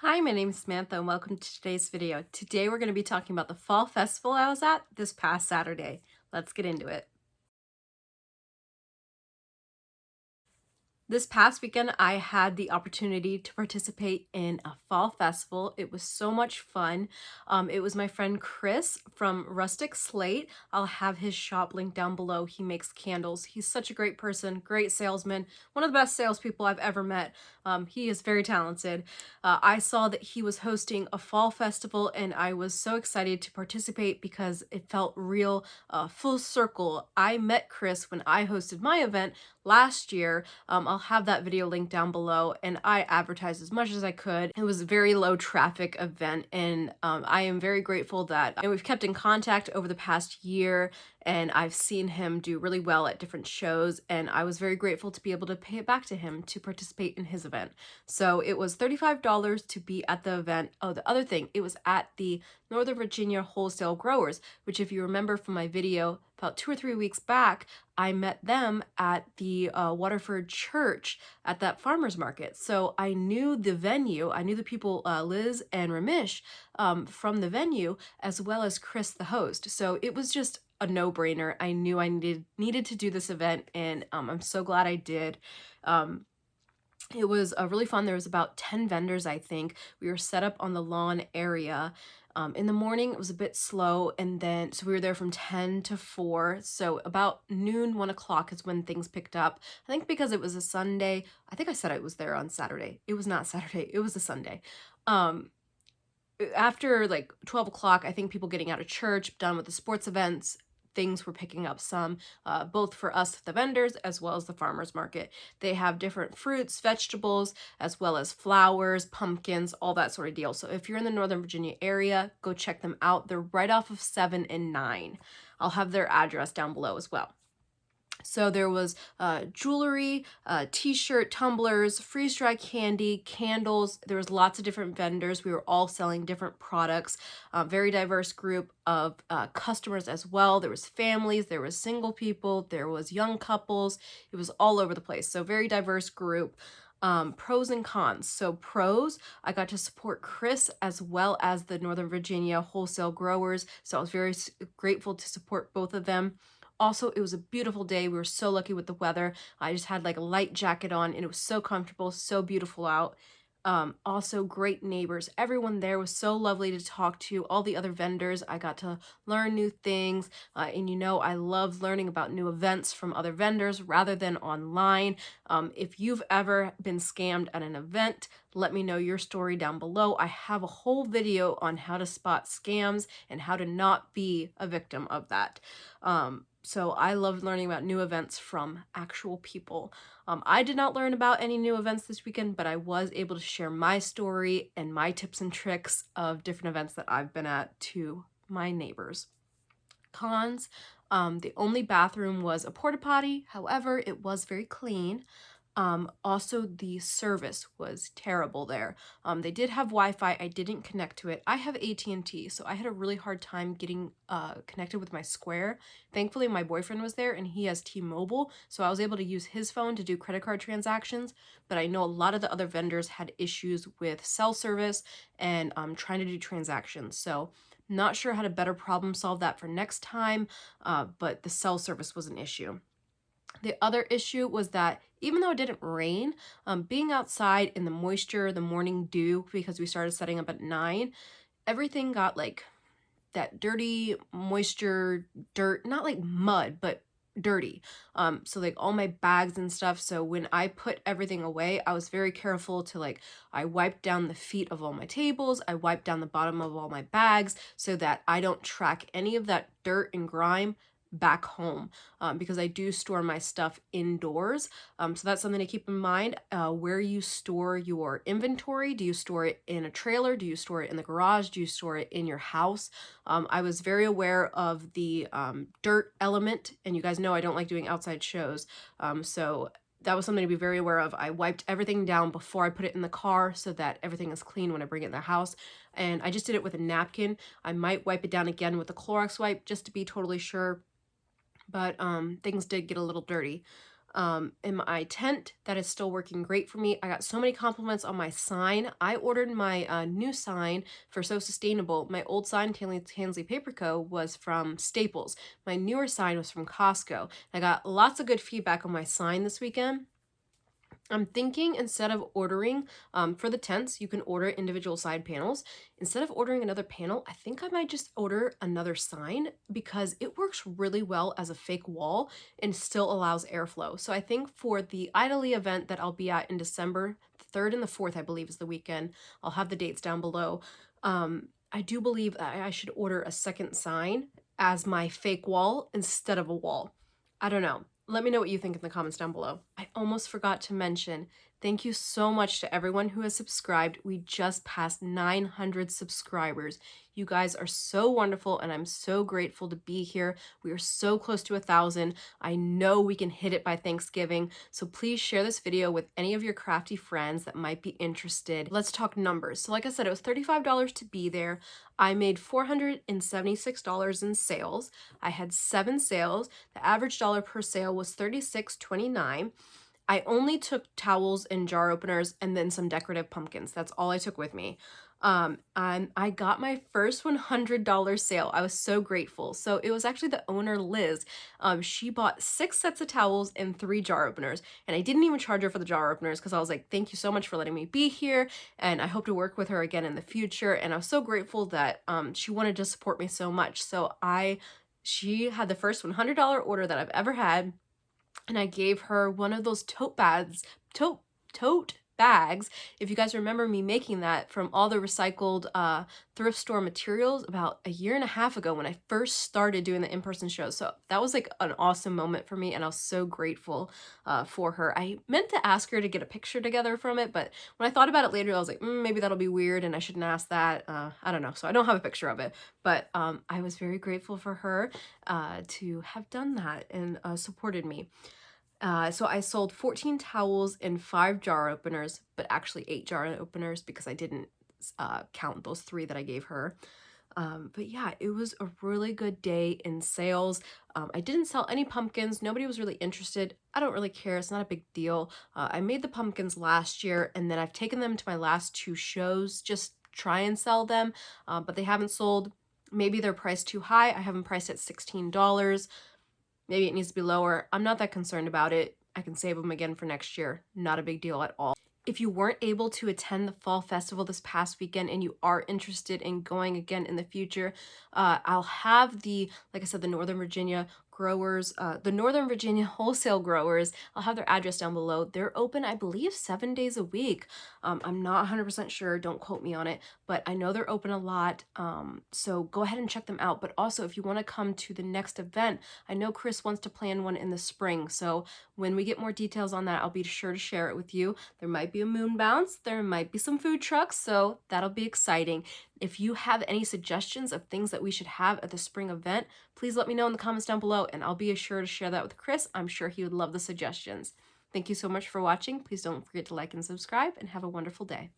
Hi, my name is Samantha and welcome to today's video. Today we're going to be talking about the fall festival I was at this past Saturday. Let's get into it. This past weekend, I had the opportunity to participate in a fall festival. It was so much fun. It was my friend Chris from Rustic Slate. I'll have his shop linked down below. He makes candles. He's such a great person, great salesman, one of the best salespeople I've ever met. He is very talented. I saw that he was hosting a fall festival and I was so excited to participate because it felt real, full circle. I met Chris when I hosted my event last year. I'll have that video linked down below, and I advertised as much as I could. It was a very low traffic event, and I am very grateful that we've kept in contact over the past year, and I've seen him do really well at different shows, and I was very grateful to be able to pay it back to him to participate in his event. So it was $35 to be at the event. Oh, the other thing, it was at the Northern Virginia Wholesale Growers, which if you remember from my video about 2 or 3 weeks back, I met them at the Waterford church at that farmer's market. So I knew the venue, I knew the people, Liz and Ramesh, from the venue, as well as Chris, the host. So it was just a no-brainer. I knew I needed to do this event, and I'm so glad I did. It was really fun. There was about 10 vendors, I think. We were set up on the lawn area. In the morning, it was a bit slow, and then, so we were there from 10 to 4, so about noon, 1 o'clock is when things picked up. I think because it was a Sunday, I think I said I was there on Saturday. It was not Saturday, it was a Sunday. After like 12 o'clock, I think people getting out of church, done with the sports events, things were picking up some, both for us, the vendors, as well as the farmers market. They have different fruits, vegetables, as well as flowers, pumpkins, all that sort of deal. So if you're in the Northern Virginia area, go check them out. They're right off of 7 and 9. I'll have their address down below as well. So there was jewelry, t-shirt, tumblers, freeze-dry candy, candles. There was lots of different vendors. We were all selling different products. Very diverse group of customers as well. There was families, there was single people, there was young couples. It was all over the place. So very diverse group. Pros and cons. So pros, I got to support Chris as well as the Northern Virginia wholesale growers. So I was very grateful to support both of them. Also, it was a beautiful day. We were so lucky with the weather. I just had like a light jacket on and it was so comfortable, so beautiful out. Also great neighbors. Everyone there was so lovely to talk to. All the other vendors, I got to learn new things. And you know, I love learning about new events from other vendors rather than online. If you've ever been scammed at an event, let me know your story down below. I have a whole video on how to spot scams and how to not be a victim of that. So I love learning about new events from actual people. I did not learn about any new events this weekend, but I was able to share my story and my tips and tricks of different events that I've been at to my neighbors. Cons, the only bathroom was a porta potty. However, it was very clean. Also, the service was terrible there. They did have Wi-Fi. I didn't connect to it. I have AT&T, so I had a really hard time getting connected with my Square. Thankfully, my boyfriend was there and he has T-Mobile, so I was able to use his phone to do credit card transactions, but I know a lot of the other vendors had issues with cell service and trying to do transactions, so not sure how to better problem solve that for next time, but the cell service was an issue. The other issue was that even though it didn't rain, being outside in the moisture, the morning dew, because we started setting up at 9, everything got like that dirty moisture, dirt, not like mud, but dirty. So like all my bags and stuff. So when I put everything away, I was very careful to like, I wiped down the feet of all my tables. I wiped down the bottom of all my bags so that I don't track any of that dirt and grime back home, because I do store my stuff indoors. So that's something to keep in mind. Where you store your inventory. Do you store it in a trailer? Do you store it in the garage? Do you store it in your house? I was very aware of the dirt element, and you guys know I don't like doing outside shows. So that was something to be very aware of. I wiped everything down before I put it in the car so that everything is clean when I bring it in the house. And I just did it with a napkin. I might wipe it down again with a Clorox wipe just to be totally sure. But things did get a little dirty. In my tent. That is still working great for me. I got so many compliments on my sign. I ordered my new sign for So Sustainable. My old sign, Tansley Paper Co., was from Staples. My newer sign was from Costco. I got lots of good feedback on my sign this weekend. I'm thinking instead of ordering for the tents, you can order individual side panels. Instead of ordering another panel, I think I might just order another sign because it works really well as a fake wall and still allows airflow. So I think for the Idly event that I'll be at in December, the 3rd and the 4th, I believe is the weekend. I'll have the dates down below. I do believe that I should order a second sign as my fake wall instead of a wall. I don't know. Let me know what you think in the comments down below. I almost forgot to mention, thank you so much to everyone who has subscribed. We just passed 900 subscribers. You guys are so wonderful, and I'm so grateful to be here. We are so close to 1,000. I know we can hit it by Thanksgiving, so please share this video with any of your crafty friends that might be interested. Let's talk numbers. So like I said, it was $35 to be there. I made $476 in sales. I had 7 sales. The average dollar per sale was $36.29. I only took towels and jar openers and then some decorative pumpkins. That's all I took with me. And I got my first $100 sale. I was so grateful. So it was actually the owner, Liz. She bought 6 sets of towels and 3 jar openers. And I didn't even charge her for the jar openers because I was like, thank you so much for letting me be here. And I hope to work with her again in the future. And I was so grateful that she wanted to support me so much. So she had the first $100 order that I've ever had. And I gave her one of those tote bags, if you guys remember me making that from all the recycled thrift store materials about a year and a half ago when I first started doing the in-person shows. So that was like an awesome moment for me, and I was so grateful for her. I meant to ask her to get a picture together from it, but when I thought about it later, I was like, maybe that'll be weird and I shouldn't ask that. I don't know. So I don't have a picture of it, but I was very grateful for her to have done that and supported me. So I sold 14 towels and 5 jar openers, but actually 8 jar openers because I didn't count those 3 that I gave her. But yeah, it was a really good day in sales. I didn't sell any pumpkins. Nobody was really interested. I don't really care. It's not a big deal. I made the pumpkins last year, and then I've taken them to my last 2 shows, just try and sell them, but they haven't sold. Maybe they're priced too high. I have them priced at $16. Maybe it needs to be lower. I'm not that concerned about it. I can save them again for next year. Not a big deal at all. If you weren't able to attend the fall festival this past weekend and you are interested in going again in the future, I'll have like I said, the Northern Virginia growers, the Northern Virginia wholesale growers, I'll have their address down below. They're open, I believe, 7 days a week. I'm not 100% sure, don't quote me on it, but I know they're open a lot. So go ahead and check them out. But also, if you want to come to the next event, I know Chris wants to plan one in the spring. So when we get more details on that, I'll be sure to share it with you. There might be a moon bounce, there might be some food trucks, so that'll be exciting. If you have any suggestions of things that we should have at the spring event, please let me know in the comments down below, and I'll be sure to share that with Chris. I'm sure he would love the suggestions. Thank you so much for watching. Please don't forget to like and subscribe, and have a wonderful day.